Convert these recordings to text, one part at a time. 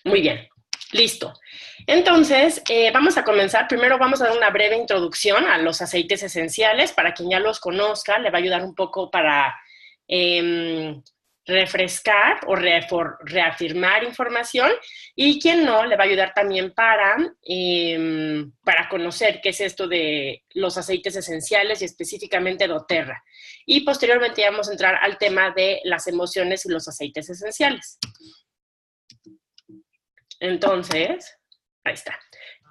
Muy bien, listo. Entonces, vamos a comenzar. Primero vamos a dar una breve introducción a los aceites esenciales. Para quien ya los conozca, le va a ayudar un poco para refrescar o reafirmar información. Y quien no, le va a ayudar también para conocer qué es esto de los aceites esenciales y específicamente doTERRA. Y posteriormente ya vamos a entrar al tema de las emociones y los aceites esenciales. Entonces, ahí está.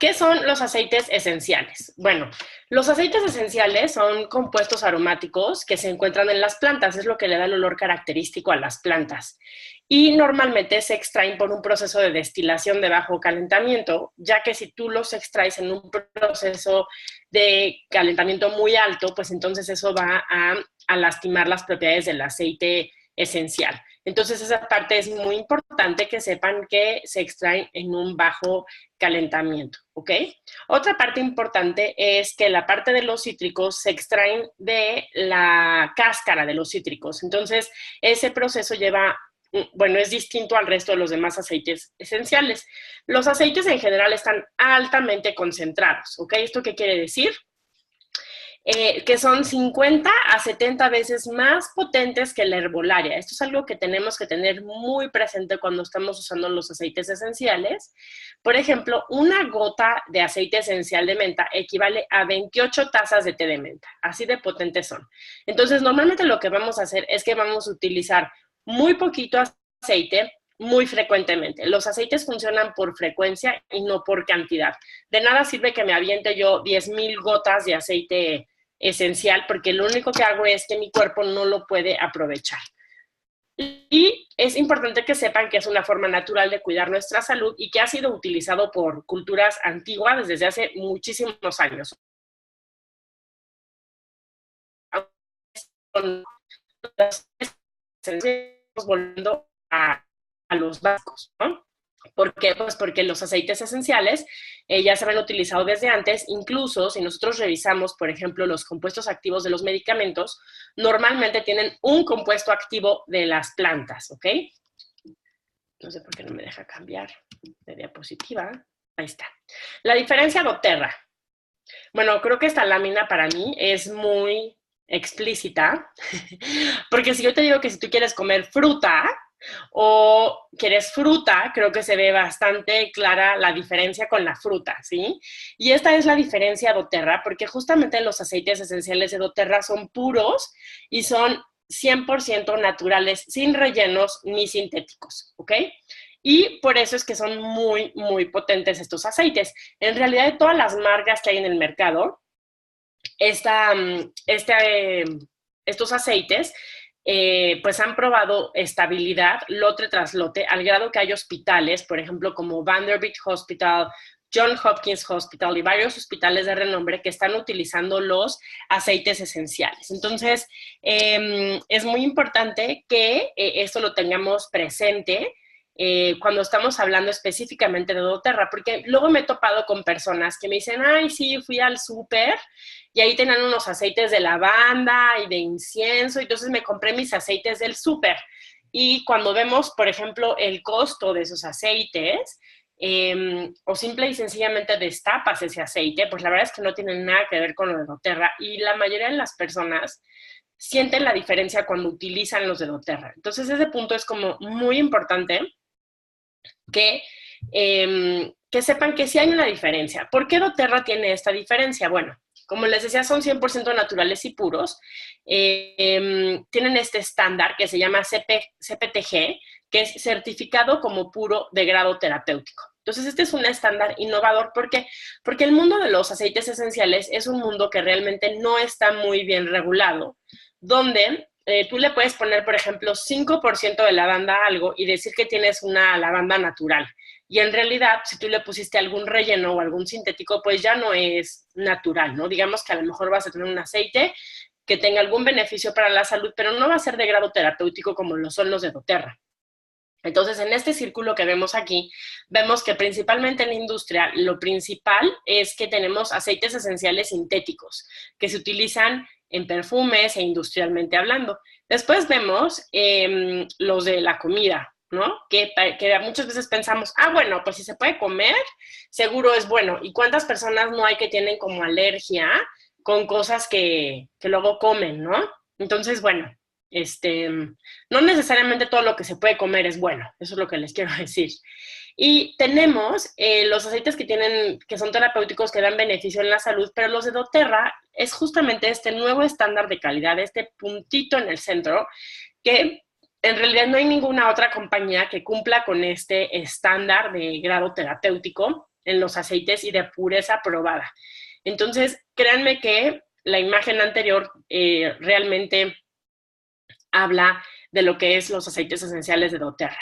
¿Qué son los aceites esenciales? Bueno, los aceites esenciales son compuestos aromáticos que se encuentran en las plantas, es lo que le da el olor característico a las plantas. Y normalmente se extraen por un proceso de destilación de bajo calentamiento, ya que si tú los extraes en un proceso de calentamiento muy alto, pues entonces eso va a lastimar las propiedades del aceite esencial. Entonces esa parte es muy importante que sepan que se extraen en un bajo calentamiento, ¿ok? Otra parte importante es que la parte de los cítricos se extraen de la cáscara de los cítricos. Entonces ese proceso lleva, bueno, es distinto al resto de los demás aceites esenciales. Los aceites en general están altamente concentrados, ¿ok? ¿Esto qué quiere decir? Que son 50 a 70 veces más potentes que la herbolaria. Esto es algo que tenemos que tener muy presente cuando estamos usando los aceites esenciales. Por ejemplo, una gota de aceite esencial de menta equivale a 28 tazas de té de menta. Así de potentes son. Entonces, normalmente lo que vamos a hacer es que vamos a utilizar muy poquito aceite muy frecuentemente. Los aceites funcionan por frecuencia y no por cantidad. De nada sirve que me aviente yo 10,000 gotas de aceite esencial, porque lo único que hago es que mi cuerpo no lo puede aprovechar. Y es importante que sepan que es una forma natural de cuidar nuestra salud y que ha sido utilizado por culturas antiguas desde hace muchísimos años. Volviendo a los básicos, ¿no? ¿Por qué? Pues porque los aceites esenciales ya se habían utilizado desde antes. Incluso si nosotros revisamos, por ejemplo, los compuestos activos de los medicamentos, normalmente tienen un compuesto activo de las plantas, ¿ok? No sé por qué no me deja cambiar de diapositiva. Ahí está. La diferencia doTERRA. Bueno, creo que esta lámina para mí es muy explícita, porque si yo te digo que si tú quieres comer fruta, o quieres fruta, creo que se ve bastante clara la diferencia con la fruta, ¿sí? Y esta es la diferencia doTERRA, porque justamente los aceites esenciales de doTERRA son puros y son 100% naturales, sin rellenos ni sintéticos, ¿ok? Y por eso es que son muy, muy potentes estos aceites. En realidad, de todas las marcas que hay en el mercado, estos aceites pues han probado estabilidad lote tras lote, al grado que hay hospitales, por ejemplo, como Vanderbilt Hospital, John Hopkins Hospital y varios hospitales de renombre que están utilizando los aceites esenciales. Entonces, es muy importante que esto lo tengamos presente cuando estamos hablando específicamente de doTERRA, porque luego me he topado con personas que me dicen, ay, sí, fui al súper y ahí tenían unos aceites de lavanda y de incienso, entonces me compré mis aceites del súper. Y cuando vemos, por ejemplo, el costo de esos aceites, o simple y sencillamente destapas ese aceite, pues la verdad es que no tienen nada que ver con lo de doTERRA. Y la mayoría de las personas sienten la diferencia cuando utilizan los de doTERRA. Entonces ese punto es como muy importante que sepan que sí hay una diferencia. ¿Por qué doTERRA tiene esta diferencia? Bueno, como les decía, son 100% naturales y puros. Tienen este estándar que se llama CPTG, que es certificado como puro de grado terapéutico. Entonces, este es un estándar innovador. ¿Por qué? Porque el mundo de los aceites esenciales es un mundo que realmente no está muy bien regulado, donde tú le puedes poner, por ejemplo, 5% de lavanda a algo y decir que tienes una lavanda natural. Y en realidad, si tú le pusiste algún relleno o algún sintético, pues ya no es natural, ¿no? Digamos que a lo mejor vas a tener un aceite que tenga algún beneficio para la salud, pero no va a ser de grado terapéutico como lo son los de doTERRA. Entonces, en este círculo que vemos aquí, vemos que principalmente en la industria, lo principal es que tenemos aceites esenciales sintéticos que se utilizan en perfumes e industrialmente hablando. Después vemos los de la comida, ¿no? Que muchas veces pensamos, bueno, pues si se puede comer, seguro es bueno. ¿Y cuántas personas no hay que tienen como alergia con cosas que luego comen, ¿no? Entonces, bueno, no necesariamente todo lo que se puede comer es bueno, eso es lo que les quiero decir. Y tenemos los aceites que son terapéuticos, que dan beneficio en la salud, pero los de doTERRA es justamente este nuevo estándar de calidad, este puntito en el centro, que en realidad no hay ninguna otra compañía que cumpla con este estándar de grado terapéutico en los aceites y de pureza probada. Entonces, créanme que la imagen anterior realmente habla de lo que es los aceites esenciales de doTERRA.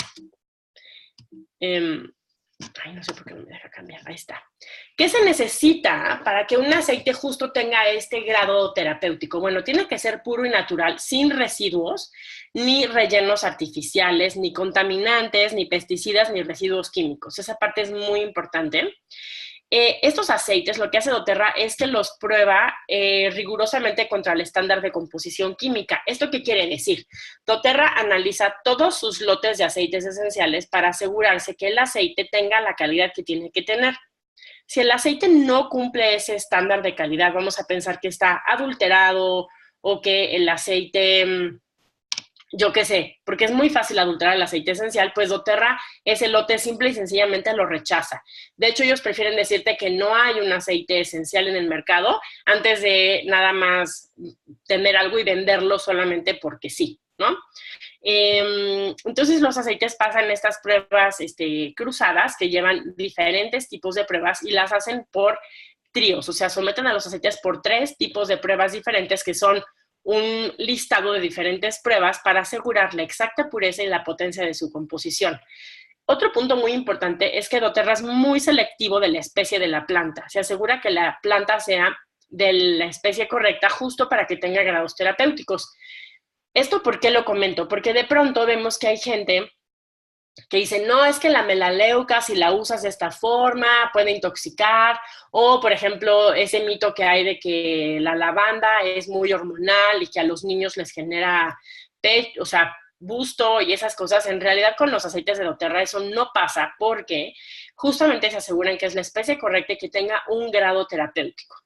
No sé por qué no me deja cambiar. Ahí está. ¿Qué se necesita para que un aceite justo tenga este grado terapéutico? Bueno, tiene que ser puro y natural, sin residuos, ni rellenos artificiales, ni contaminantes, ni pesticidas, ni residuos químicos. Esa parte es muy importante. Estos aceites, lo que hace doTERRA es que los prueba rigurosamente contra el estándar de composición química. ¿Esto qué quiere decir? doTERRA analiza todos sus lotes de aceites esenciales para asegurarse que el aceite tenga la calidad que tiene que tener. Si el aceite no cumple ese estándar de calidad, vamos a pensar que está adulterado o que el aceite, yo qué sé, porque es muy fácil adulterar el aceite esencial, pues doTERRA ese lote simple y sencillamente lo rechaza. De hecho, ellos prefieren decirte que no hay un aceite esencial en el mercado antes de nada más tener algo y venderlo solamente porque sí, ¿no? Entonces los aceites pasan estas pruebas cruzadas que llevan diferentes tipos de pruebas y las hacen por tríos, o sea, someten a los aceites por 3 tipos de pruebas diferentes que son un listado de diferentes pruebas para asegurar la exacta pureza y la potencia de su composición. Otro punto muy importante es que doTERRA es muy selectivo de la especie de la planta. Se asegura que la planta sea de la especie correcta justo para que tenga grados terapéuticos. ¿Esto por qué lo comento? Porque de pronto vemos que hay gente que dice, no, es que la melaleuca, si la usas de esta forma, puede intoxicar, o por ejemplo, ese mito que hay de que la lavanda es muy hormonal y que a los niños les genera pecho, o sea, busto y esas cosas. En realidad con los aceites de doTERRA eso no pasa porque justamente se aseguran que es la especie correcta y que tenga un grado terapéutico.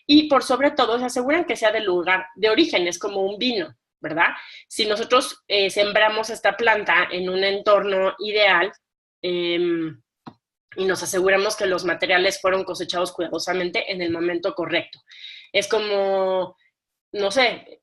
Y por sobre todo se aseguran que sea del lugar de origen, es como un vino, ¿verdad? Si nosotros sembramos esta planta en un entorno ideal y nos aseguramos que los materiales fueron cosechados cuidadosamente en el momento correcto. Es como, no sé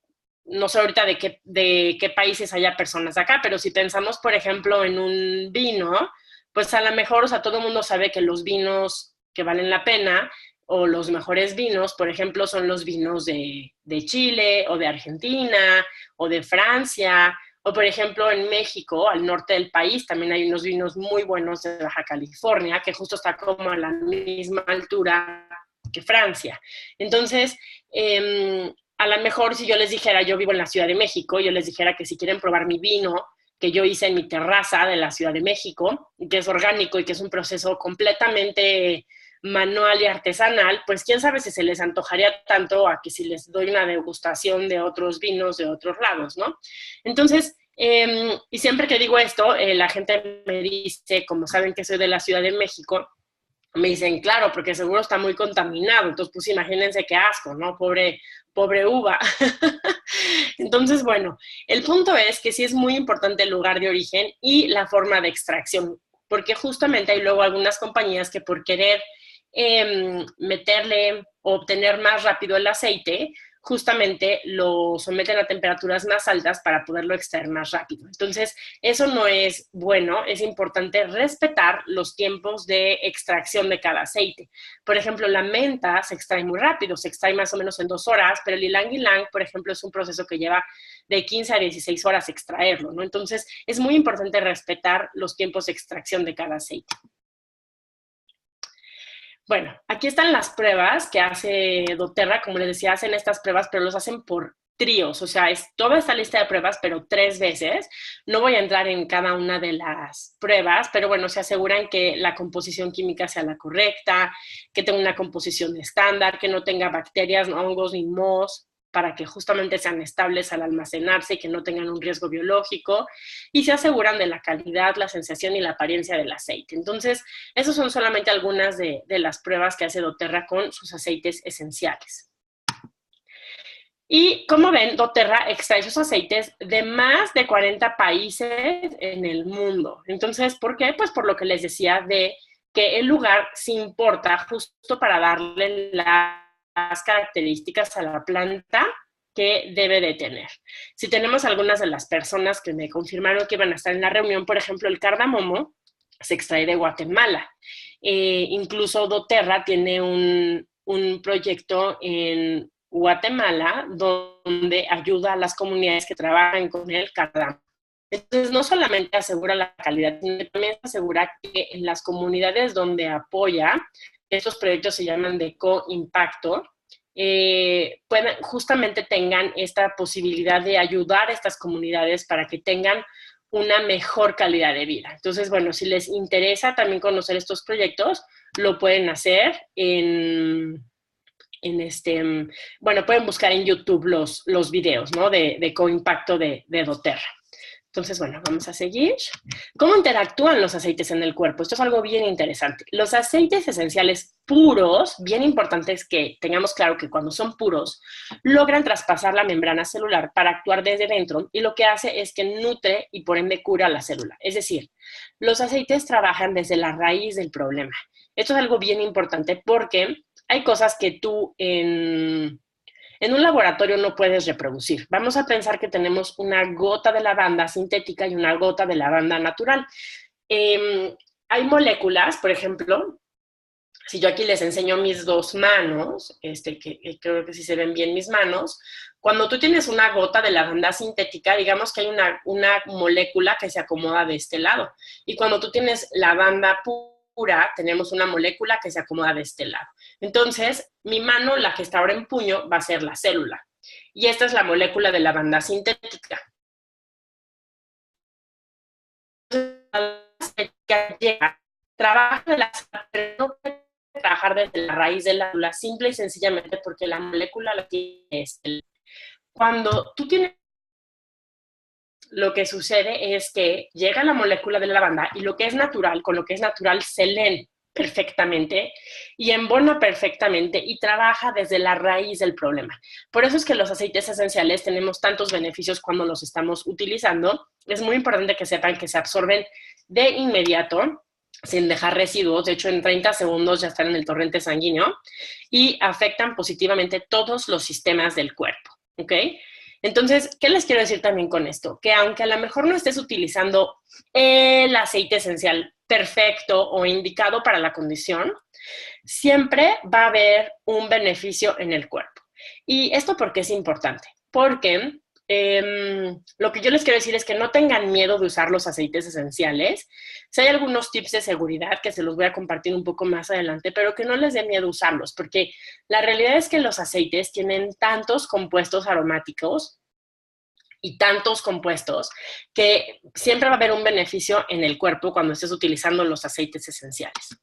ahorita de qué países haya personas acá, pero si pensamos, por ejemplo, en un vino, pues a lo mejor, o sea, todo el mundo sabe que los vinos que valen la pena o los mejores vinos, por ejemplo, son los vinos de Chile o de Argentina o de Francia, o por ejemplo en México, al norte del país, también hay unos vinos muy buenos de Baja California, que justo está como a la misma altura que Francia. Entonces, a lo mejor si yo les dijera, yo vivo en la Ciudad de México, yo les dijera que si quieren probar mi vino, que yo hice en mi terraza de la Ciudad de México, que es orgánico y que es un proceso completamente manual y artesanal, pues quién sabe si se les antojaría tanto a que si les doy una degustación de otros vinos de otros lados, ¿no? Entonces, y siempre que digo esto, la gente me dice, como saben que soy de la Ciudad de México, me dicen, claro, porque seguro está muy contaminado, entonces pues imagínense qué asco, ¿no? Pobre uva. Entonces, bueno, el punto es que sí es muy importante el lugar de origen y la forma de extracción, porque justamente hay luego algunas compañías que por querer meterle o obtener más rápido el aceite, justamente lo someten a temperaturas más altas para poderlo extraer más rápido. Entonces, eso no es bueno, es importante respetar los tiempos de extracción de cada aceite. Por ejemplo, la menta se extrae muy rápido, se extrae más o menos en 2 horas, pero el ylang ylang, por ejemplo, es un proceso que lleva de 15 a 16 horas extraerlo, ¿no? Entonces, es muy importante respetar los tiempos de extracción de cada aceite. Bueno, aquí están las pruebas que hace doTERRA, como les decía, hacen estas pruebas, pero los hacen por tríos, o sea, es toda esta lista de pruebas, pero 3 veces. No voy a entrar en cada una de las pruebas, pero bueno, se aseguran que la composición química sea la correcta, que tenga una composición estándar, que no tenga bacterias, hongos ni mohos, para que justamente sean estables al almacenarse y que no tengan un riesgo biológico, y se aseguran de la calidad, la sensación y la apariencia del aceite. Entonces, esas son solamente algunas de las pruebas que hace doTERRA con sus aceites esenciales. Y como ven, doTERRA extrae sus aceites de más de 40 países en el mundo. Entonces, ¿por qué? Pues por lo que les decía de que el lugar se importa justo para darle las características a la planta que debe de tener. Si tenemos algunas de las personas que me confirmaron que iban a estar en la reunión, por ejemplo, el cardamomo se extrae de Guatemala. Incluso doTERRA tiene un proyecto en Guatemala donde ayuda a las comunidades que trabajan con el cardamomo. Entonces, no solamente asegura la calidad, sino también asegura que en las comunidades donde apoya, estos proyectos se llaman de co-impacto, justamente tengan esta posibilidad de ayudar a estas comunidades para que tengan una mejor calidad de vida. Entonces, bueno, si les interesa también conocer estos proyectos, lo pueden hacer bueno, pueden buscar en YouTube los videos, ¿no? De co-impacto de doTERRA. Entonces, bueno, vamos a seguir. ¿Cómo interactúan los aceites en el cuerpo? Esto es algo bien interesante. Los aceites esenciales puros, bien importantes que tengamos claro que cuando son puros, logran traspasar la membrana celular para actuar desde dentro, y lo que hace es que nutre y por ende cura la célula. Es decir, los aceites trabajan desde la raíz del problema. Esto es algo bien importante porque hay cosas que tú en un laboratorio no puedes reproducir. Vamos a pensar que tenemos una gota de lavanda sintética y una gota de lavanda natural. Hay moléculas, por ejemplo, si yo aquí les enseño mis dos manos, que creo que sí se ven bien mis manos, cuando tú tienes una gota de lavanda sintética, digamos que hay una molécula que se acomoda de este lado. Y cuando tú tienes lavanda pura, tenemos una molécula que se acomoda de este lado. Entonces, mi mano, la que está ahora en puño, va a ser la célula. Y esta es la molécula de lavanda sintética. Trabaja de la célula, pero no puede trabajar desde la raíz de la célula, simple y sencillamente porque la molécula la tiene. Cuando tú tienes, lo que sucede es que llega la molécula de la lavanda y lo que es natural con lo que es natural se leen perfectamente y embona perfectamente y trabaja desde la raíz del problema. Por eso es que los aceites esenciales tenemos tantos beneficios cuando los estamos utilizando. Es muy importante que sepan que se absorben de inmediato, sin dejar residuos. De hecho, en 30 segundos ya están en el torrente sanguíneo y afectan positivamente todos los sistemas del cuerpo, ¿ok? Entonces, ¿qué les quiero decir también con esto? Que aunque a lo mejor no estés utilizando el aceite esencial perfecto o indicado para la condición, siempre va a haber un beneficio en el cuerpo. ¿Y esto por qué es importante? Porque lo que yo les quiero decir es que no tengan miedo de usar los aceites esenciales. Si hay algunos tips de seguridad que se los voy a compartir un poco más adelante, pero que no les dé miedo usarlos, porque la realidad es que los aceites tienen tantos compuestos aromáticos y tantos compuestos que siempre va a haber un beneficio en el cuerpo cuando estés utilizando los aceites esenciales.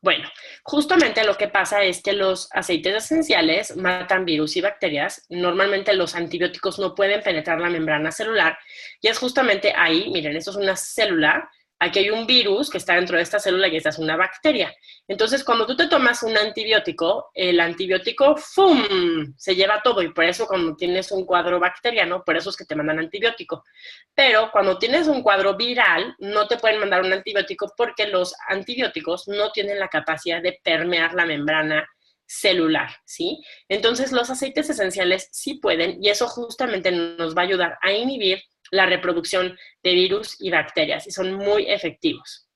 Bueno, justamente lo que pasa es que los aceites esenciales matan virus y bacterias. Normalmente los antibióticos no pueden penetrar la membrana celular y es justamente ahí, miren, esto es una célula, aquí hay un virus que está dentro de esta célula y esta es una bacteria. Entonces, cuando tú te tomas un antibiótico, el antibiótico, ¡fum!, se lleva todo, y por eso cuando tienes un cuadro bacteriano, por eso es que te mandan antibiótico. Pero cuando tienes un cuadro viral, no te pueden mandar un antibiótico porque los antibióticos no tienen la capacidad de permear la membrana celular, ¿sí? Entonces, los aceites esenciales sí pueden, y eso justamente nos va a ayudar a inhibir la reproducción de virus y bacterias, y son muy efectivos.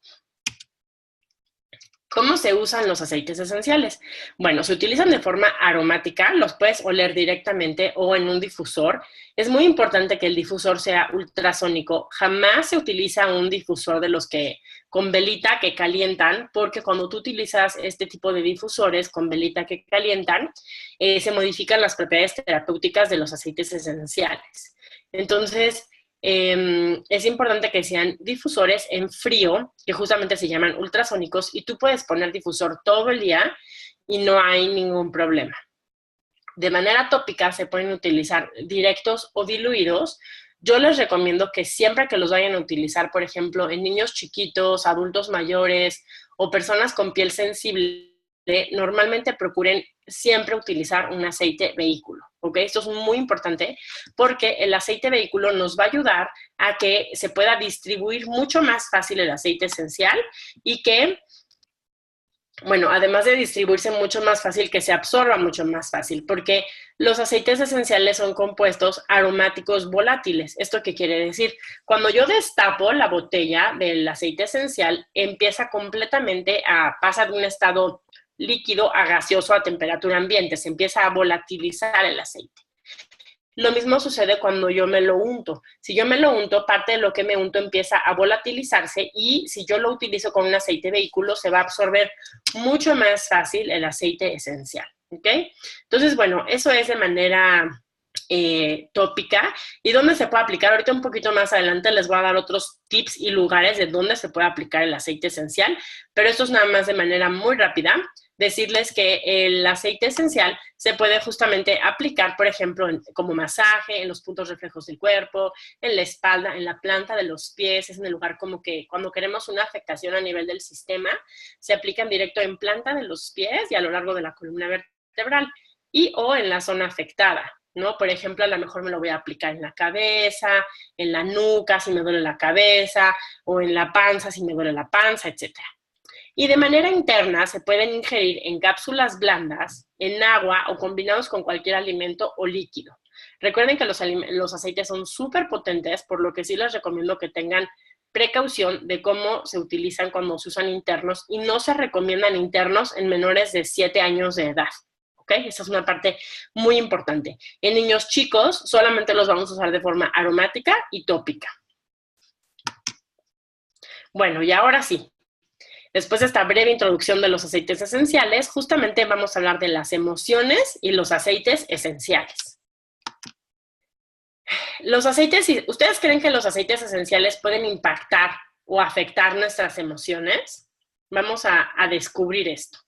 ¿Cómo se usan los aceites esenciales? Bueno, se utilizan de forma aromática, los puedes oler directamente o en un difusor. Es muy importante que el difusor sea ultrasónico. Jamás se utiliza un difusor de los que con velita que calientan, porque cuando tú utilizas este tipo de difusores con velita que calientan, se modifican las propiedades terapéuticas de los aceites esenciales. Entonces, es importante que sean difusores en frío, que justamente se llaman ultrasónicos, y tú puedes poner difusor todo el día y no hay ningún problema. De manera tópica se pueden utilizar directos o diluidos. Yo les recomiendo que siempre que los vayan a utilizar, por ejemplo, en niños chiquitos, adultos mayores o personas con piel sensible, normalmente procuren siempre utilizar un aceite vehículo, ¿ok? Esto es muy importante porque el aceite vehículo nos va a ayudar a que se pueda distribuir mucho más fácil el aceite esencial y que, bueno, además de distribuirse mucho más fácil, que se absorba mucho más fácil, porque los aceites esenciales son compuestos aromáticos volátiles. ¿Esto qué quiere decir? Cuando yo destapo la botella del aceite esencial, empieza completamente a pasar de un estado líquido a gaseoso a temperatura ambiente, se empieza a volatilizar el aceite. Lo mismo sucede cuando yo me lo unto. Si yo me lo unto, parte de lo que me unto empieza a volatilizarse y si yo lo utilizo con un aceite vehículo, se va a absorber mucho más fácil el aceite esencial, ¿ok? Entonces, bueno, eso es de manera tópica. ¿Y dónde se puede aplicar? Ahorita un poquito más adelante les voy a dar otros tips y lugares de dónde se puede aplicar el aceite esencial, pero esto es nada más de manera muy rápida. Decirles que el aceite esencial se puede justamente aplicar, por ejemplo, como masaje, en los puntos reflejos del cuerpo, en la espalda, en la planta de los pies, es en el lugar como que cuando queremos una afectación a nivel del sistema, se aplican directo en planta de los pies y a lo largo de la columna vertebral y o en la zona afectada, ¿no? Por ejemplo, a lo mejor me lo voy a aplicar en la cabeza, en la nuca si me duele la cabeza, o en la panza si me duele la panza, etcétera. Y de manera interna se pueden ingerir en cápsulas blandas, en agua o combinados con cualquier alimento o líquido. Recuerden que los aceites son súper potentes, por lo que sí les recomiendo que tengan precaución de cómo se utilizan cuando se usan internos y no se recomiendan internos en menores de 7 años de edad. ¿Ok? Esa es una parte muy importante. En niños chicos solamente los vamos a usar de forma aromática y tópica. Bueno, y ahora sí. Después de esta breve introducción de los aceites esenciales, justamente vamos a hablar de las emociones y los aceites esenciales. Los aceites, ¿ustedes creen que los aceites esenciales pueden impactar o afectar nuestras emociones? Vamos a descubrir esto.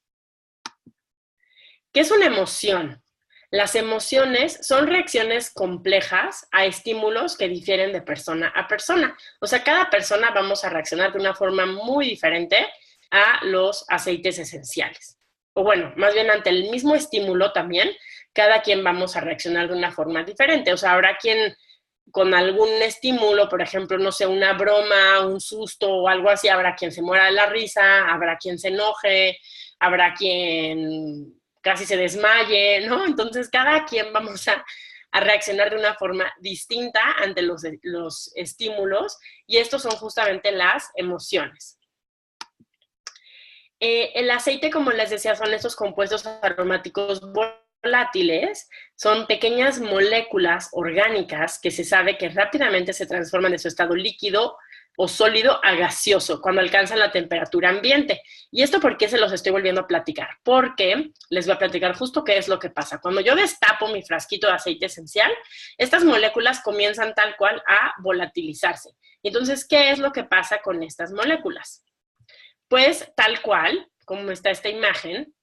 ¿Qué es una emoción? Las emociones son reacciones complejas a estímulos que difieren de persona a persona. O sea, cada persona vamos a reaccionar de una forma muy diferente a los aceites esenciales. O bueno, más bien ante el mismo estímulo también, cada quien vamos a reaccionar de una forma diferente. O sea, habrá quien con algún estímulo, por ejemplo, no sé, una broma, un susto o algo así, habrá quien se muera de la risa, habrá quien se enoje, habrá quien casi se desmaye, ¿no? Entonces, cada quien vamos a reaccionar de una forma distinta ante los estímulos y estos son justamente las emociones. El aceite, como les decía, son estos compuestos aromáticos volátiles, son pequeñas moléculas orgánicas que se sabe que rápidamente se transforman de su estado líquido o sólido a gaseoso cuando alcanzan la temperatura ambiente. ¿Y esto por qué se los estoy volviendo a platicar? Porque les voy a platicar justo qué es lo que pasa. Cuando yo destapo mi frasquito de aceite esencial, estas moléculas comienzan tal cual a volatilizarse. Entonces, ¿qué es lo que pasa con estas moléculas? Pues tal cual, como está esta imagen,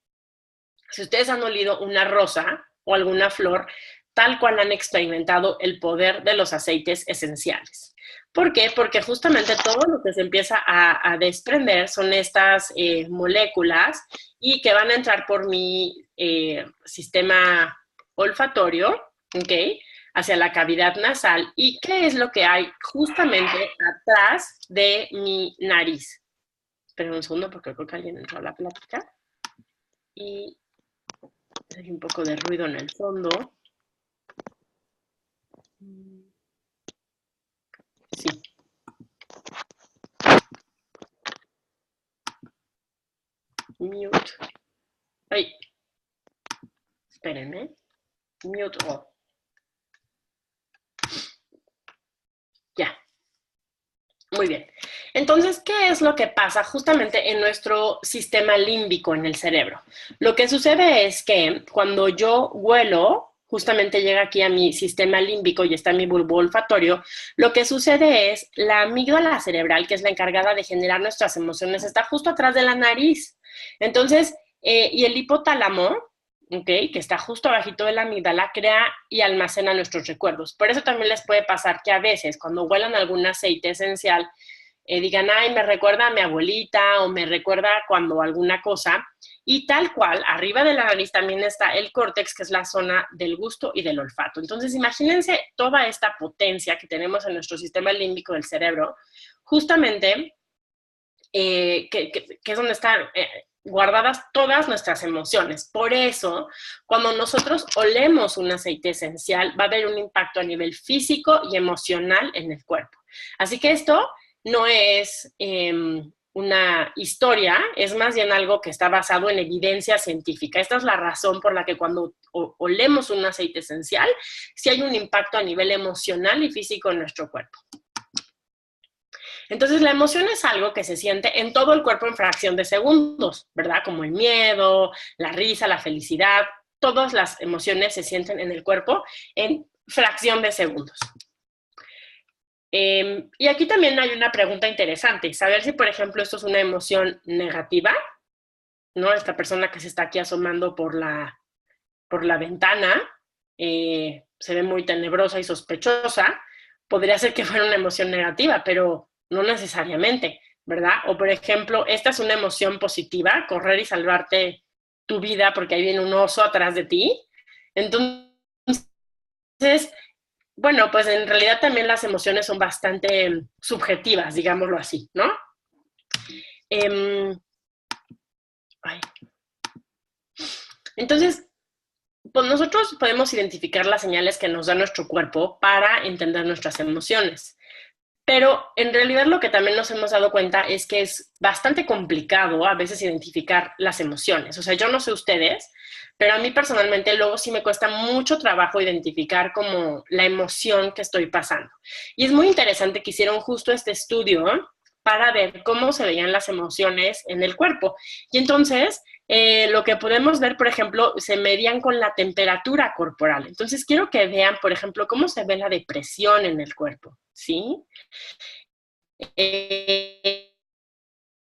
si ustedes han olido una rosa o alguna flor, tal cual han experimentado el poder de los aceites esenciales. ¿Por qué? Porque justamente todo lo que se empieza a desprender son estas moléculas y que van a entrar por mi sistema olfatorio, ¿ok? Hacia la cavidad nasal. ¿Y qué es lo que hay justamente atrás de mi nariz? Esperen un segundo porque creo que alguien entró a la plática. Y hay un poco de ruido en el fondo. Sí. Mute. Ay. Espérenme. Mute all. Ya. Muy bien. Entonces, ¿qué es lo que pasa justamente en nuestro sistema límbico en el cerebro? Lo que sucede es que cuando yo huelo, justamente llega aquí a mi sistema límbico y está en mi bulbo olfatorio, lo que sucede es la amígdala cerebral, que es la encargada de generar nuestras emociones, está justo atrás de la nariz. Entonces, Y el hipotálamo, ¿okay?, que está justo abajito de la amígdala, crea y almacena nuestros recuerdos. Por eso también les puede pasar que a veces cuando huelan algún aceite esencial, digan, ay, me recuerda a mi abuelita o me recuerda cuando alguna cosa. Y tal cual, arriba de la nariz también está el córtex, que es la zona del gusto y del olfato. Entonces, imagínense toda esta potencia que tenemos en nuestro sistema límbico del cerebro, justamente, que es donde están guardadas todas nuestras emociones. Por eso, cuando nosotros olemos un aceite esencial, va a haber un impacto a nivel físico y emocional en el cuerpo. Así que esto no es una historia, es más bien algo que está basado en evidencia científica. Esta es la razón por la que cuando olemos un aceite esencial, sí hay un impacto a nivel emocional y físico en nuestro cuerpo. Entonces, la emoción es algo que se siente en todo el cuerpo en fracción de segundos, ¿verdad? Como el miedo, la risa, la felicidad, todas las emociones se sienten en el cuerpo en fracción de segundos. Y aquí también hay una pregunta interesante, saber si, por ejemplo, esto es una emoción negativa, ¿no? Esta persona que se está aquí asomando por la ventana, se ve muy tenebrosa y sospechosa, podría ser que fuera una emoción negativa, pero no necesariamente, ¿verdad? O, por ejemplo, esta es una emoción positiva, correr y salvarte tu vida porque ahí viene un oso atrás de ti. Entonces, bueno, pues en realidad también las emociones son bastante subjetivas, digámoslo así, ¿no? Entonces, pues nosotros podemos identificar las señales que nos da nuestro cuerpo para entender nuestras emociones. Pero en realidad lo que también nos hemos dado cuenta es que es bastante complicado a veces identificar las emociones. O sea, yo no sé ustedes, pero a mí personalmente luego sí me cuesta mucho trabajo identificar como la emoción que estoy pasando. Y es muy interesante que hicieron justo este estudio para ver cómo se veían las emociones en el cuerpo. Y entonces, lo que podemos ver, por ejemplo, se medían con la temperatura corporal. Entonces, quiero que vean, por ejemplo, cómo se ve la depresión en el cuerpo, ¿sí?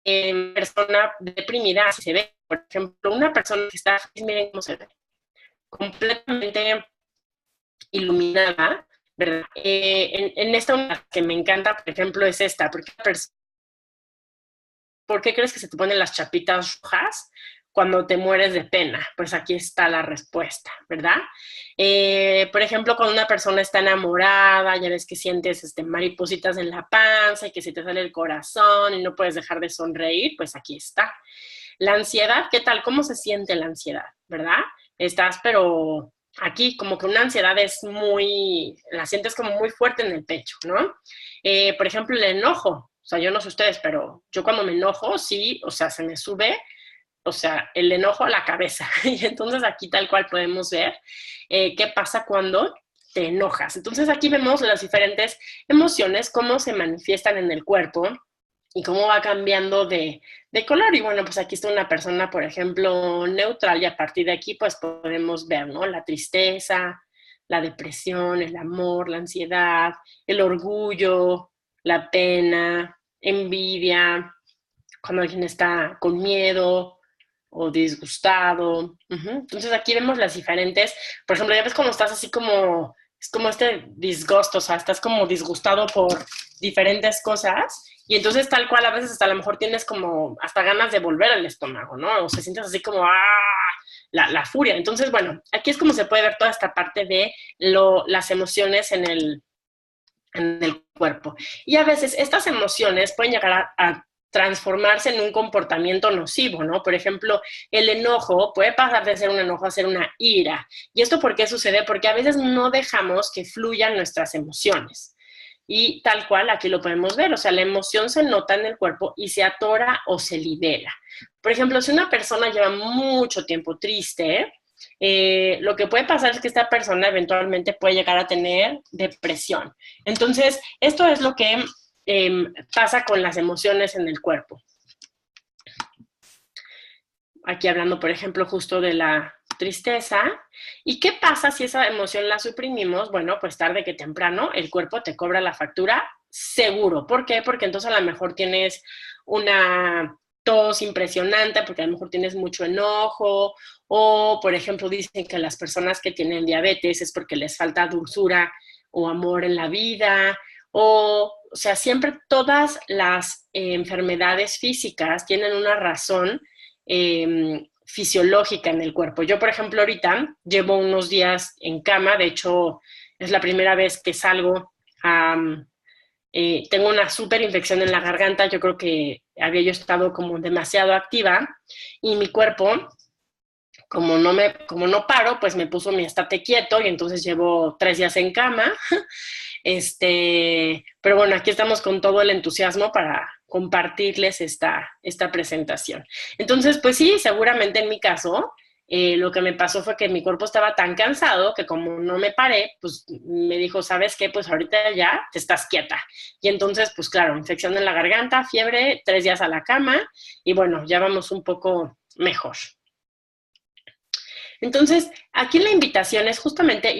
En persona deprimida, si se ve, por ejemplo, una persona que está, miren cómo se ve, completamente iluminada, ¿verdad? En esta unidad que me encanta, por ejemplo, es esta, porque ¿por qué crees que se te ponen las chapitas rojas cuando te mueres de pena? Pues aquí está la respuesta, ¿verdad? Por ejemplo, cuando una persona está enamorada, ya ves que sientes maripositas en la panza y que se te sale el corazón y no puedes dejar de sonreír, pues aquí está. La ansiedad, ¿qué tal? ¿Cómo se siente la ansiedad, verdad? Estás, pero aquí como que una ansiedad es muy, la sientes como muy fuerte en el pecho, ¿no? Por ejemplo, el enojo. O sea, yo no sé ustedes, pero yo cuando me enojo, sí, o sea, se me sube, o sea, el enojo a la cabeza. Y entonces aquí tal cual podemos ver qué pasa cuando te enojas. Entonces aquí vemos las diferentes emociones, cómo se manifiestan en el cuerpo y cómo va cambiando de color. Y bueno, pues aquí está una persona, por ejemplo, neutral y a partir de aquí pues podemos ver, ¿no? La tristeza, la depresión, el amor, la ansiedad, el orgullo, la pena, envidia, cuando alguien está con miedo o disgustado. Entonces aquí vemos las diferentes, por ejemplo, ya ves cuando estás así como, es como este disgusto, o sea, estás como disgustado por diferentes cosas y entonces tal cual a veces hasta a lo mejor tienes como hasta ganas de volver al estómago, ¿no? O se sientes así como, la furia. Entonces, bueno, aquí es como se puede ver toda esta parte de las emociones en el cuerpo. Y a veces estas emociones pueden llegar a transformarse en un comportamiento nocivo, ¿no? Por ejemplo, el enojo puede pasar de ser un enojo a ser una ira. ¿Y esto por qué sucede? Porque a veces no dejamos que fluyan nuestras emociones. Y tal cual, aquí lo podemos ver, o sea, la emoción se nota en el cuerpo y se atora o se libera. Por ejemplo, si una persona lleva mucho tiempo triste, lo que puede pasar es que esta persona eventualmente puede llegar a tener depresión. Entonces, esto es lo que pasa con las emociones en el cuerpo. Aquí hablando, por ejemplo, justo de la tristeza. ¿Y qué pasa si esa emoción la suprimimos? Bueno, pues tarde que temprano el cuerpo te cobra la factura seguro. ¿Por qué? Porque entonces a lo mejor tienes una tos impresionante porque a lo mejor tienes mucho enojo, o por ejemplo dicen que las personas que tienen diabetes es porque les falta dulzura o amor en la vida, o sea, siempre todas las enfermedades físicas tienen una razón fisiológica en el cuerpo. Yo, por ejemplo, ahorita llevo unos días en cama, de hecho es la primera vez que salgo a... tengo una súper infección en la garganta, yo creo que había yo estado como demasiado activa y mi cuerpo, como no paro, pues me puso mi estate quieto y entonces llevo 3 días en cama. Pero bueno, aquí estamos con todo el entusiasmo para compartirles esta presentación. Entonces, pues sí, seguramente en mi caso, lo que me pasó fue que mi cuerpo estaba tan cansado que como no me paré, pues me dijo, ¿sabes qué? Pues ahorita ya te estás quieta. Y entonces, pues claro, infección en la garganta, fiebre, 3 días a la cama y bueno, ya vamos un poco mejor. Entonces, aquí la invitación es justamente,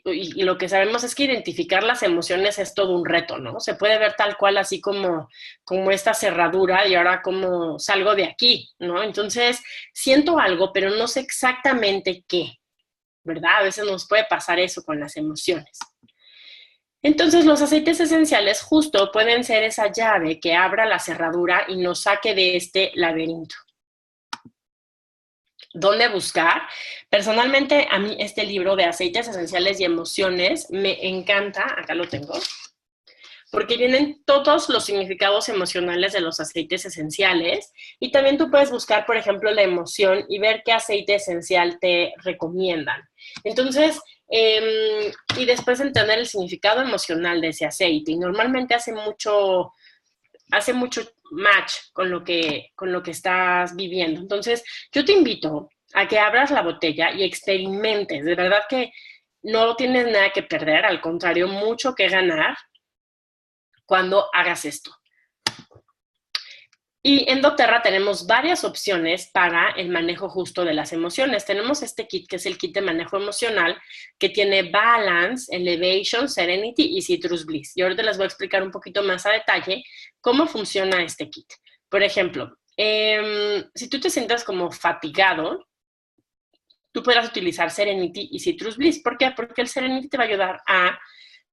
y lo que sabemos es que identificar las emociones es todo un reto, ¿no? Se puede ver tal cual así como esta cerradura y ahora como salgo de aquí, ¿no? Entonces, siento algo, pero no sé exactamente qué, ¿verdad? A veces nos puede pasar eso con las emociones. Entonces, los aceites esenciales justo pueden ser esa llave que abra la cerradura y nos saque de este laberinto. ¿Dónde buscar? Personalmente, a mí este libro de aceites esenciales y emociones me encanta, acá lo tengo, porque vienen todos los significados emocionales de los aceites esenciales y también tú puedes buscar, por ejemplo, la emoción y ver qué aceite esencial te recomiendan. Entonces, y después entender el significado emocional de ese aceite. Y normalmente hace mucho match con lo que estás viviendo. Entonces, yo te invito a que abras la botella y experimentes. De verdad que no tienes nada que perder, al contrario, mucho que ganar cuando hagas esto. Y en doTERRA tenemos varias opciones para el manejo justo de las emociones. Tenemos este kit, que es el kit de manejo emocional, que tiene Balance, Elevation, Serenity y Citrus Bliss. Y ahorita les voy a explicar un poquito más a detalle cómo funciona este kit. Por ejemplo, si tú te sientas como fatigado, tú podrás utilizar Serenity y Citrus Bliss. ¿Por qué? Porque el Serenity te va a ayudar a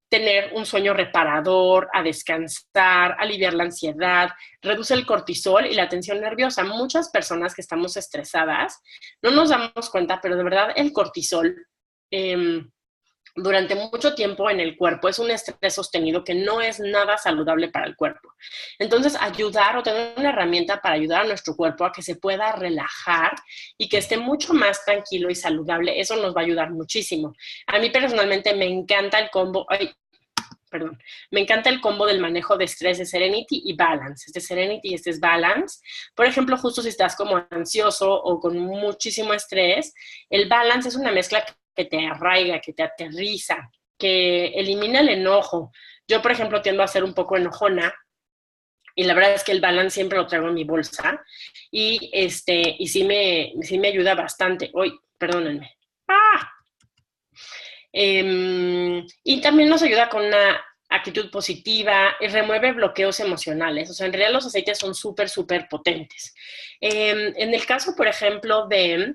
tener un sueño reparador, a descansar, aliviar la ansiedad, reduce el cortisol y la tensión nerviosa. Muchas personas que estamos estresadas no nos damos cuenta, pero de verdad el cortisol durante mucho tiempo en el cuerpo es un estrés sostenido que no es nada saludable para el cuerpo. Entonces, ayudar o tener una herramienta para ayudar a nuestro cuerpo a que se pueda relajar y que esté mucho más tranquilo y saludable, eso nos va a ayudar muchísimo. A mí personalmente me encanta el combo, me encanta el combo del manejo de estrés de Serenity y Balance. Este es Serenity y este es Balance. Por ejemplo, justo si estás como ansioso o con muchísimo estrés, el Balance es una mezcla que te arraiga, que te aterriza, que elimina el enojo. Yo, por ejemplo, tiendo a ser un poco enojona y la verdad es que el Balance siempre lo traigo en mi bolsa y sí me ayuda bastante. Uy, perdónenme. ¡Ah! Y también nos ayuda con una actitud positiva y remueve bloqueos emocionales. O sea, en realidad los aceites son súper, súper potentes. En el caso, por ejemplo, de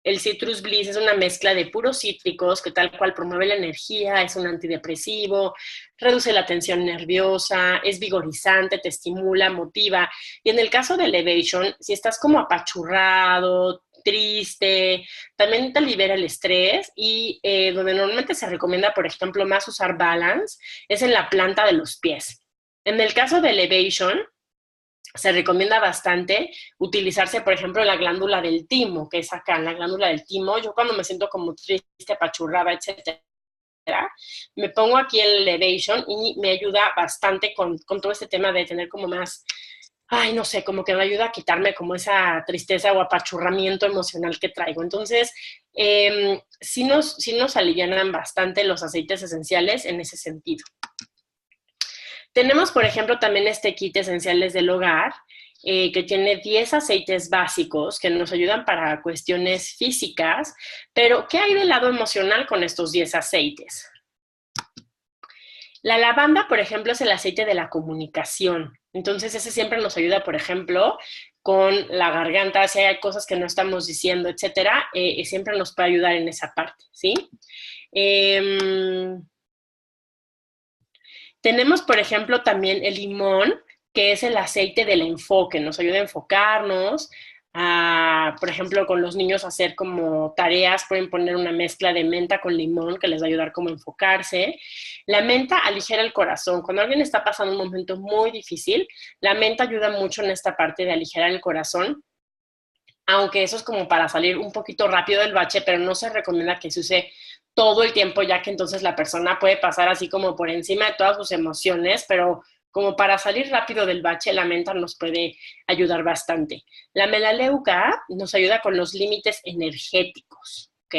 el Citrus Bliss, es una mezcla de puros cítricos que tal cual promueve la energía, es un antidepresivo, reduce la tensión nerviosa, es vigorizante, te estimula, motiva. Y en el caso de Elevation, si estás como apachurrado, triste, también te libera el estrés y donde normalmente se recomienda, por ejemplo, más usar Balance es en la planta de los pies. En el caso de Elevation, se recomienda bastante utilizarse, por ejemplo, la glándula del timo, que es acá, la glándula del timo. Yo cuando me siento como triste, apachurrada, etcétera, me pongo aquí el Elevation y me ayuda bastante con todo este tema de tener como más, ay, no sé, como que me ayuda a quitarme como esa tristeza o apachurramiento emocional que traigo. Entonces, sí nos alivianan bastante los aceites esenciales en ese sentido. Tenemos, por ejemplo, también este kit esenciales del hogar, que tiene 10 aceites básicos que nos ayudan para cuestiones físicas, pero ¿qué hay del lado emocional con estos 10 aceites? La lavanda, por ejemplo, es el aceite de la comunicación. Entonces, ese siempre nos ayuda, por ejemplo, con la garganta, si hay cosas que no estamos diciendo, etcétera, siempre nos puede ayudar en esa parte, ¿sí? Tenemos, por ejemplo, también el limón, que es el aceite del enfoque, nos ayuda a enfocarnos, por ejemplo, con los niños hacer como tareas, pueden poner una mezcla de menta con limón que les va a ayudar como a enfocarse. La menta aligera el corazón. Cuando alguien está pasando un momento muy difícil, la menta ayuda mucho en esta parte de aligerar el corazón, aunque eso es como para salir un poquito rápido del bache, pero no se recomienda que se use todo el tiempo, ya que entonces la persona puede pasar así como por encima de todas sus emociones, pero como para salir rápido del bache, la menta nos puede ayudar bastante. La melaleuca nos ayuda con los límites energéticos, ¿ok?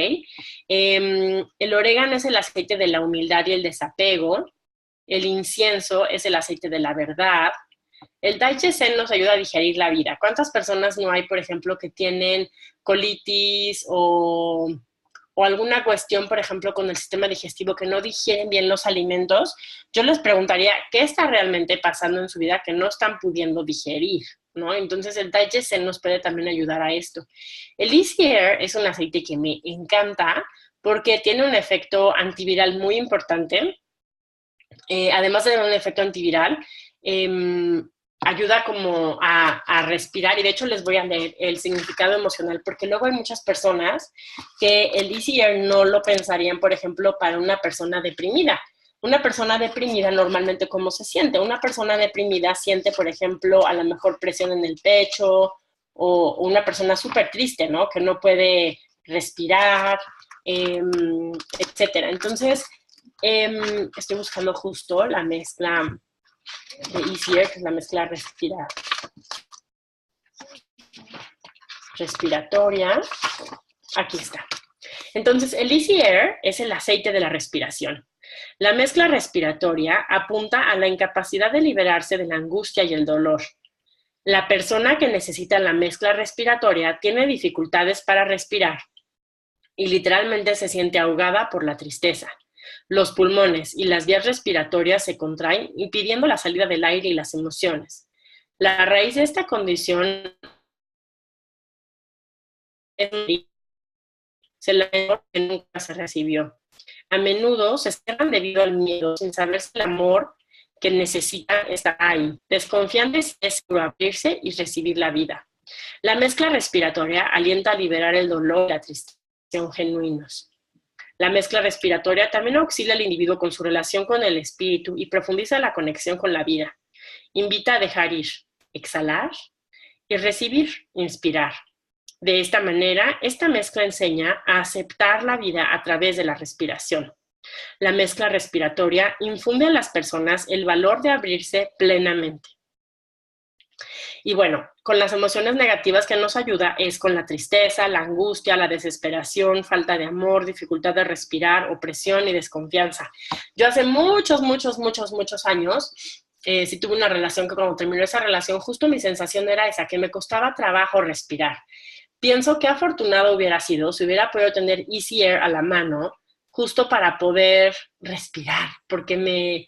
El orégano es el aceite de la humildad y el desapego. El incienso es el aceite de la verdad. El Daiche nos ayuda a digerir la vida. ¿Cuántas personas no hay, por ejemplo, que tienen colitis o alguna cuestión, por ejemplo, con el sistema digestivo, que no digieren bien los alimentos? Yo les preguntaría, ¿qué está realmente pasando en su vida que no están pudiendo digerir? ¿No? Entonces el Daiche nos puede también ayudar a esto. El Easy Air es un aceite que me encanta porque tiene un efecto antiviral muy importante. Además de tener un efecto antiviral, ayuda como a respirar, y de hecho les voy a leer el significado emocional, porque luego hay muchas personas que el Easy Air no lo pensarían, por ejemplo, para una persona deprimida. Una persona deprimida normalmente, ¿cómo se siente? Una persona deprimida siente, por ejemplo, a lo mejor presión en el pecho, o una persona súper triste, ¿no? Que no puede respirar, etcétera. Entonces, estoy buscando justo la mezcla de Easy Air, que es la mezcla respiratoria. Aquí está. Entonces, el Easy Air es el aceite de la respiración. La mezcla respiratoria apunta a la incapacidad de liberarse de la angustia y el dolor. La persona que necesita la mezcla respiratoria tiene dificultades para respirar y literalmente se siente ahogada por la tristeza. Los pulmones y las vías respiratorias se contraen, impidiendo la salida del aire y las emociones. La raíz de esta condición se la que nunca se recibió. A menudo se cierran debido al miedo, sin saber si el amor que necesitan está ahí. Desconfían de si es seguro abrirse y recibir la vida. La mezcla respiratoria alienta a liberar el dolor y la tristeza genuinos. La mezcla respiratoria también auxilia al individuo con su relación con el espíritu y profundiza la conexión con la vida. Invita a dejar ir, exhalar y recibir, inspirar. De esta manera, esta mezcla enseña a aceptar la vida a través de la respiración. La mezcla respiratoria infunde a las personas el valor de abrirse plenamente. Y bueno, con las emociones negativas que nos ayuda es con la tristeza, la angustia, la desesperación, falta de amor, dificultad de respirar, opresión y desconfianza. Yo hace muchos años, sí tuve una relación que cuando terminó esa relación, justo mi sensación era esa, que me costaba trabajo respirar. Pienso que afortunado hubiera sido si hubiera podido tener Easy Air a la mano, justo para poder respirar, porque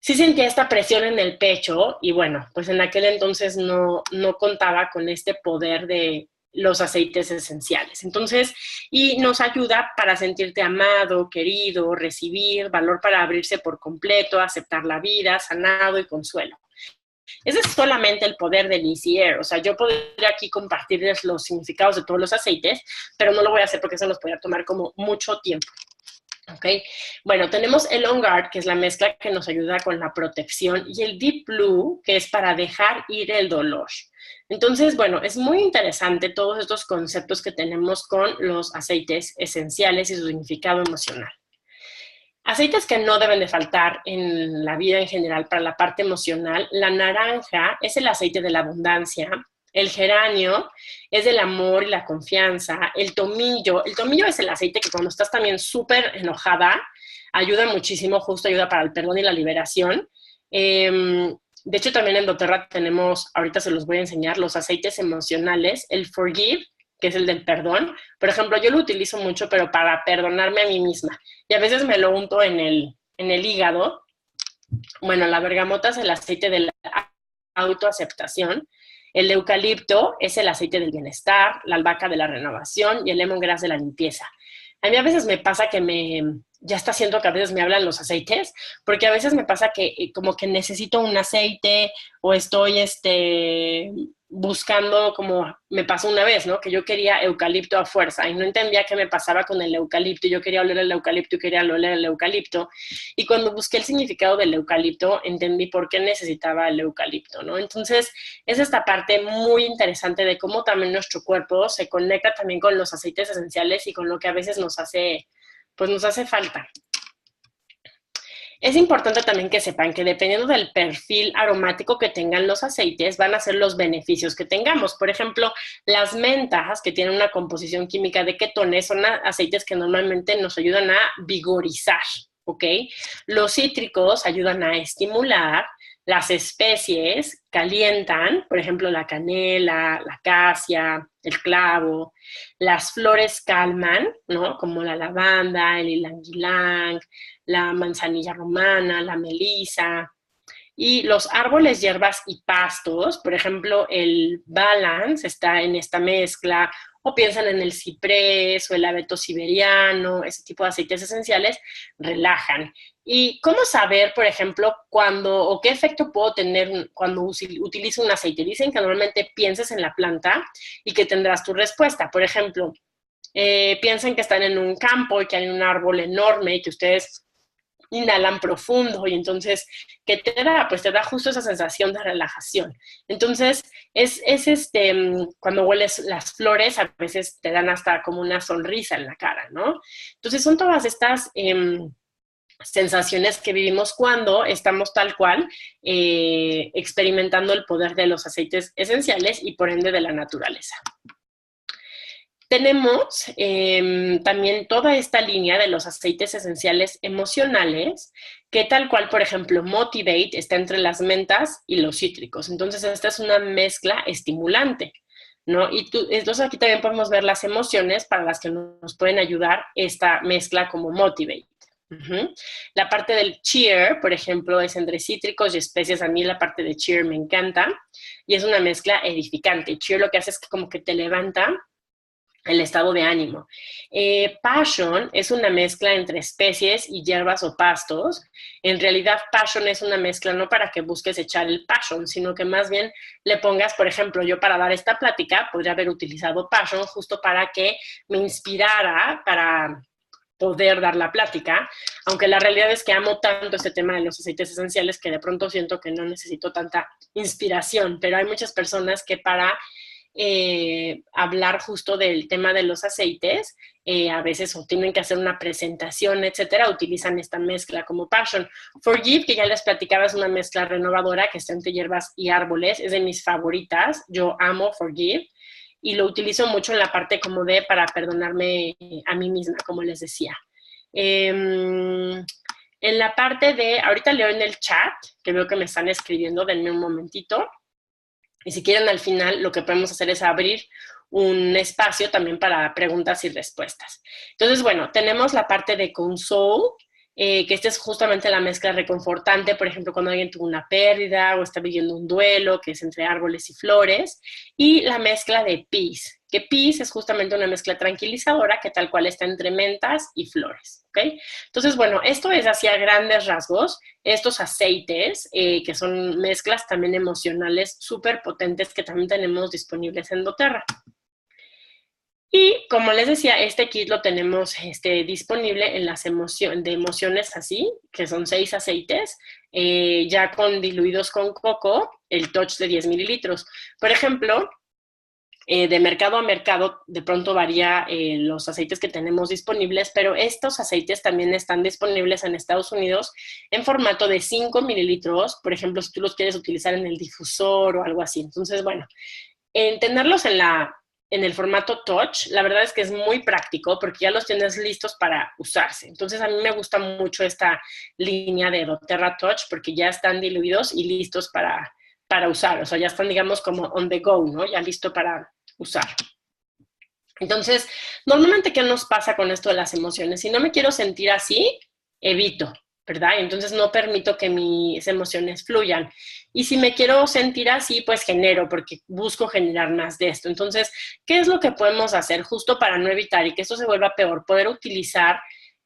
sí sentía esta presión en el pecho y bueno, pues en aquel entonces no contaba con este poder de los aceites esenciales. Entonces, y nos ayuda para sentirte amado, querido, recibir, valor para abrirse por completo, aceptar la vida, sanado y consuelo. Ese es solamente el poder del Easy Air. O sea, yo podría aquí compartirles los significados de todos los aceites, pero no lo voy a hacer porque eso nos podría tomar como mucho tiempo. ¿Ok? Bueno, tenemos el On Guard, que es la mezcla que nos ayuda con la protección, y el Deep Blue, que es para dejar ir el dolor. Entonces, bueno, es muy interesante todos estos conceptos que tenemos con los aceites esenciales y su significado emocional. Aceites que no deben de faltar en la vida en general para la parte emocional. La naranja es el aceite de la abundancia. El geranio es del amor y la confianza. El tomillo es el aceite que cuando estás también súper enojada, ayuda muchísimo, justo ayuda para el perdón y la liberación. De hecho, también en doTERRA tenemos, ahorita se los voy a enseñar, los aceites emocionales. El Forgive, que es el del perdón. Por ejemplo, yo lo utilizo mucho, pero para perdonarme a mí misma. Y a veces me lo unto en el hígado Bueno, la bergamota es el aceite de la autoaceptación. El eucalipto es el aceite del bienestar, la albahaca de la renovación y el lemongrass de la limpieza. A mí a veces me pasa que ya está haciendo que a veces me hablan los aceites, porque a veces me pasa que como que necesito un aceite o estoy buscando, como me pasó una vez, ¿no? Que yo quería eucalipto a fuerza y no entendía qué me pasaba con el eucalipto. Yo quería oler el eucalipto y quería oler el eucalipto. Y cuando busqué el significado del eucalipto, entendí por qué necesitaba el eucalipto, ¿no? Entonces, es esta parte muy interesante de cómo también nuestro cuerpo se conecta también con los aceites esenciales y con lo que a veces pues nos hace falta. Es importante también que sepan que dependiendo del perfil aromático que tengan los aceites, van a ser los beneficios que tengamos. Por ejemplo, las mentas, que tienen una composición química de ketones, son aceites que normalmente nos ayudan a vigorizar, ¿ok? Los cítricos ayudan a estimular, las especies calientan, por ejemplo, la canela, la acacia, el clavo. Las flores calman, ¿no? Como la lavanda, el ylang-ylang, la manzanilla romana, la melisa. Y los árboles, hierbas y pastos, por ejemplo, el balance está en esta mezcla, o piensan en el ciprés o el abeto siberiano, ese tipo de aceites esenciales, relajan. ¿Y cómo saber, por ejemplo, cuándo o qué efecto puedo tener cuando utilizo un aceite? Dicen que normalmente pienses en la planta y que tendrás tu respuesta. Por ejemplo, piensen que están en un campo y que hay un árbol enorme y que ustedes inhalan profundo y entonces, ¿qué te da? Pues te da justo esa sensación de relajación. Entonces, cuando hueles las flores, a veces te dan hasta como una sonrisa en la cara, ¿no? Entonces, son todas estas sensaciones que vivimos cuando estamos tal cual experimentando el poder de los aceites esenciales y por ende de la naturaleza. Tenemos también toda esta línea de los aceites esenciales emocionales, que tal cual, por ejemplo, Motivate está entre las mentas y los cítricos. Entonces, esta es una mezcla estimulante, ¿no? Entonces, aquí también podemos ver las emociones para las que nos pueden ayudar esta mezcla como Motivate. La parte del cheer, por ejemplo, es entre cítricos y especias. A mí la parte de cheer me encanta y es una mezcla edificante. Cheer lo que hace es que como que te levanta el estado de ánimo. Passion es una mezcla entre especies y hierbas o pastos. En realidad, passion es una mezcla no para que busques echar el passion, sino que más bien le pongas, por ejemplo, yo para dar esta plática podría haber utilizado passion justo para que me inspirara para poder dar la plática, aunque la realidad es que amo tanto este tema de los aceites esenciales que de pronto siento que no necesito tanta inspiración, pero hay muchas personas que para hablar justo del tema de los aceites, a veces o tienen que hacer una presentación, etcétera, utilizan esta mezcla como Passion. Forgive, que ya les platicaba, es una mezcla renovadora que está entre hierbas y árboles, es de mis favoritas, yo amo Forgive, y lo utilizo mucho en la parte como de para perdonarme a mí misma, como les decía. En la parte de, ahorita leo en el chat, que veo que me están escribiendo, denme un momentito. Y si quieren, al final lo que podemos hacer es abrir un espacio también para preguntas y respuestas. Entonces, bueno, tenemos la parte de console, que esta es justamente la mezcla reconfortante, por ejemplo, cuando alguien tuvo una pérdida o está viviendo un duelo, que es entre árboles y flores, y la mezcla de peace, que peace es justamente una mezcla tranquilizadora que tal cual está entre mentas y flores, ¿ok? Entonces, bueno, esto es así a grandes rasgos, estos aceites, que son mezclas también emocionales súper potentes que también tenemos disponibles en doTERRA. Y como les decía, este kit lo tenemos disponible en las emociones así, que son 6 aceites, ya diluidos con coco, el touch de 10 mililitros. Por ejemplo, de mercado a mercado, de pronto varía los aceites que tenemos disponibles, pero estos aceites también están disponibles en Estados Unidos en formato de 5 mililitros, por ejemplo, si tú los quieres utilizar en el difusor o algo así. Entonces, bueno, tenerlos en el formato touch, la verdad es que es muy práctico porque ya los tienes listos para usarse. Entonces, a mí me gusta mucho esta línea de doTERRA Touch porque ya están diluidos y listos para usar. O sea, ya están, digamos, como on the go, ¿no? Ya listo para usar. Entonces, normalmente, ¿qué nos pasa con esto de las emociones? Si no me quiero sentir así, evito. ¿verdad? Entonces no permito que mis emociones fluyan. Y si me quiero sentir así, pues genero, porque busco generar más de esto. Entonces, ¿qué es lo que podemos hacer justo para no evitar y que esto se vuelva peor? Poder utilizar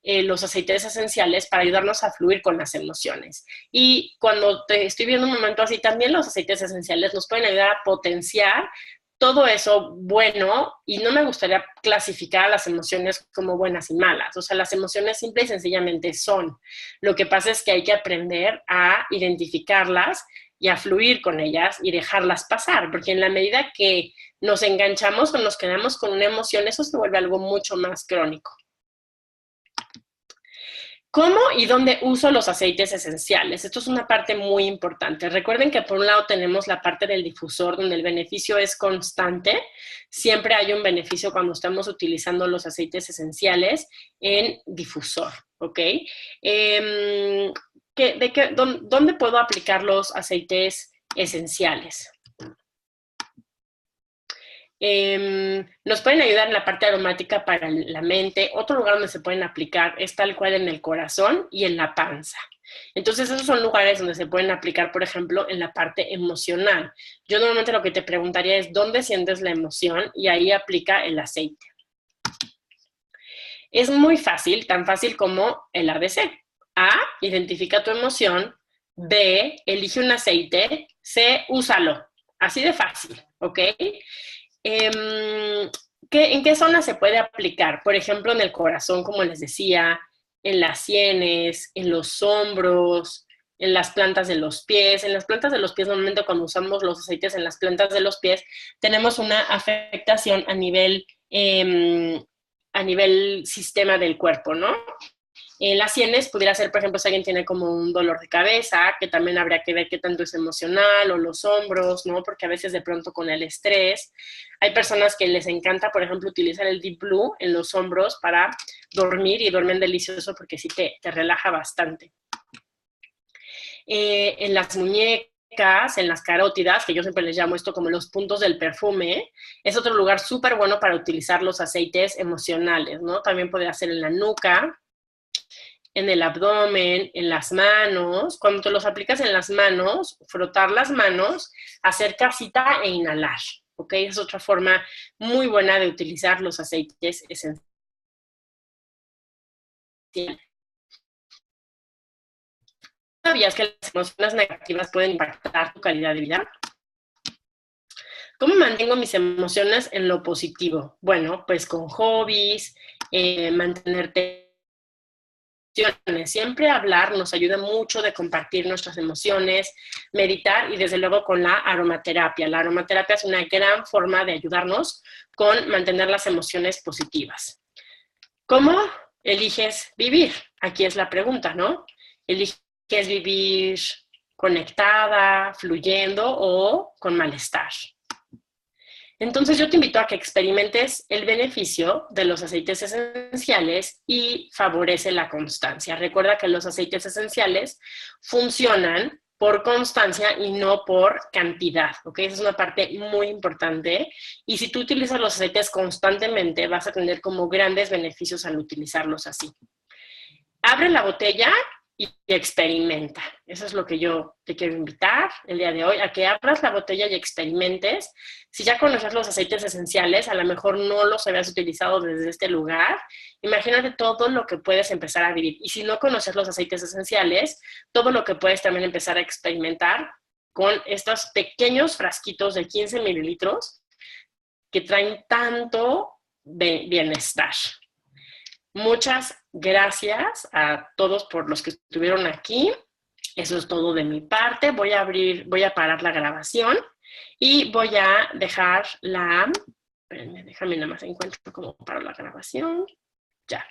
los aceites esenciales para ayudarnos a fluir con las emociones. Y cuando te estoy viendo un momento así, también los aceites esenciales nos pueden ayudar a potenciar todo eso bueno, y no me gustaría clasificar a las emociones como buenas y malas. O sea, las emociones simple y sencillamente son. Lo que pasa es que hay que aprender a identificarlas y a fluir con ellas y dejarlas pasar, porque en la medida que nos enganchamos o nos quedamos con una emoción, eso se vuelve algo mucho más crónico. ¿Cómo y dónde uso los aceites esenciales? Esto es una parte muy importante. Recuerden que por un lado tenemos la parte del difusor, donde el beneficio es constante. Siempre hay un beneficio cuando estamos utilizando los aceites esenciales en difusor, ¿ok? ¿Dónde puedo aplicar los aceites esenciales? Nos pueden ayudar en la parte aromática para la mente. Otro lugar donde se pueden aplicar es tal cual en el corazón y en la panza. Entonces, esos son lugares donde se pueden aplicar, por ejemplo, en la parte emocional. Yo normalmente lo que te preguntaría es, ¿dónde sientes la emoción? Y ahí aplica el aceite. Es muy fácil, tan fácil como el ABC. A, identifica tu emoción. B, elige un aceite. C, úsalo. Así de fácil, ¿ok? ¿En qué zona se puede aplicar? Por ejemplo, en el corazón, como les decía, en las sienes, en los hombros, en las plantas de los pies. En las plantas de los pies, normalmente cuando usamos los aceites en las plantas de los pies, tenemos una afectación a nivel sistema del cuerpo, ¿no? Las sienes pudiera ser, por ejemplo, si alguien tiene como un dolor de cabeza, que también habría que ver qué tanto es emocional, o los hombros, ¿no? Porque a veces de pronto con el estrés, hay personas que les encanta, por ejemplo, utilizar el Deep Blue en los hombros para dormir y duermen delicioso porque sí te relaja bastante. En las muñecas, en las carótidas, que yo siempre les llamo esto como los puntos del perfume, es otro lugar súper bueno para utilizar los aceites emocionales, ¿no? También podría ser en la nuca, en el abdomen, en las manos. Cuando te los aplicas en las manos, frotar las manos, hacer casita e inhalar, ¿ok? Es otra forma muy buena de utilizar los aceites esenciales. ¿Sabías que las emociones negativas pueden impactar tu calidad de vida? ¿Cómo mantengo mis emociones en lo positivo? Bueno, pues con hobbies, mantenerte. Siempre hablar nos ayuda mucho de compartir nuestras emociones, meditar y desde luego con la aromaterapia. La aromaterapia es una gran forma de ayudarnos con mantener las emociones positivas. ¿Cómo eliges vivir? Aquí es la pregunta, ¿no? ¿Eliges vivir conectada, fluyendo o con malestar? Entonces yo te invito a que experimentes el beneficio de los aceites esenciales y favorece la constancia. Recuerda que los aceites esenciales funcionan por constancia y no por cantidad, ¿ok? Esa es una parte muy importante. Y si tú utilizas los aceites constantemente, vas a tener como grandes beneficios al utilizarlos así. Abre la botella y experimenta. Eso es lo que yo te quiero invitar el día de hoy, a que abras la botella y experimentes. Si ya conoces los aceites esenciales, a lo mejor no los habías utilizado desde este lugar, imagínate todo lo que puedes empezar a vivir. Y si no conoces los aceites esenciales, todo lo que puedes también empezar a experimentar con estos pequeños frasquitos de 15 mililitros que traen tanto bienestar. Muchas gracias a todos por los que estuvieron aquí. Eso es todo de mi parte. Voy a parar la grabación y voy a dejar espérenme, déjame nada más encuentro cómo paro la grabación. Ya.